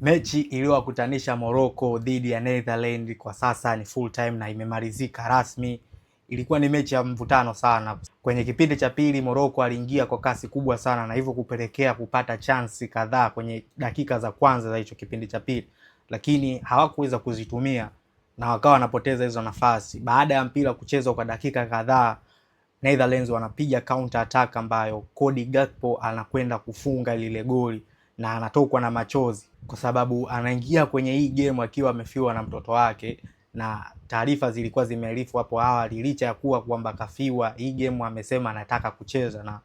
Mechi iliyowakutanisha Morocco dhidi ya Netherlands kwa sasa ni full time na imemalizika rasmi. Ilikuwa ni mechi ya mvutano sana. Kwenye kipindi cha pili Morocco aliingia kwa kasi kubwa sana na hivyo kupelekea kupata chansi kadhaa kwenye dakika za kwanza za hicho kipindi cha pili, lakini hawakuweza kuzitumia na wakawa wanapoteza hizo nafasi. Baada ya mpira kuchezwa kwa dakika kadhaa, Netherlands wanapiga counter attack ambayo Cody Gakpo anakwenda kufunga lile goli na anatokwa na machozi kwa sababu anaingia kwenye hii game akiwa amefiwa na mtoto wake, na taarifa zilikuwa zimearifu hapo awali, licha ya kuwa kwamba kafiwa, hii game amesema anataka kucheza na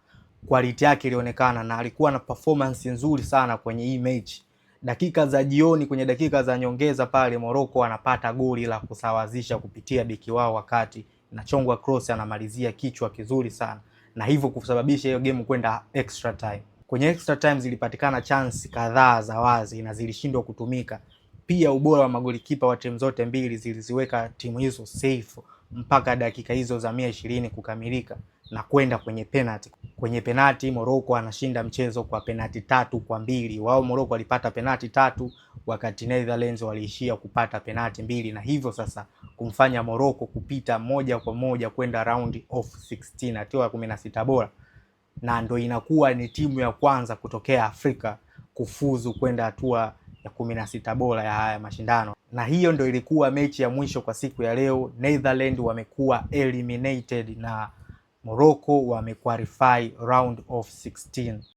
quality yake ilionekana na alikuwa na performance nzuri sana kwenye hii mechi. Dakika za jioni, kwenye dakika za nyongeza pale Morocco anapata goli la kusawazisha kupitia beki wao, wakati na chongwa cross anamalizia kichwa kizuri sana na hivyo kusababisha hiyo game kwenda extra time. Kwenye extra time zilipatikana chance kadhaa za wazi na zilishindwa kutumika. Pia ubora wa magolikipa wa timu zote mbili ziliziweka timu hizo safe mpaka dakika hizo za 120 kukamilika na kwenda kwenye penalty. Kwenye penalty Morocco anashinda mchezo kwa penalty 3-2. Wao Morocco walipata penalty 3 wakati Netherlands waliishia kupata penalty 2, na hivyo sasa kumfanya Morocco kupita moja kwa moja kwenda round of 16, hatua ya 16 bora, na ndo inakuwa ni timu ya kwanza kutokea Afrika kufuzu kwenda hatua ya 16 bora ya haya mashindano. Na hiyo ndo ilikuwa mechi ya mwisho kwa siku ya leo. Netherlands wamekuwa eliminated na Morocco wamequalify round of 16.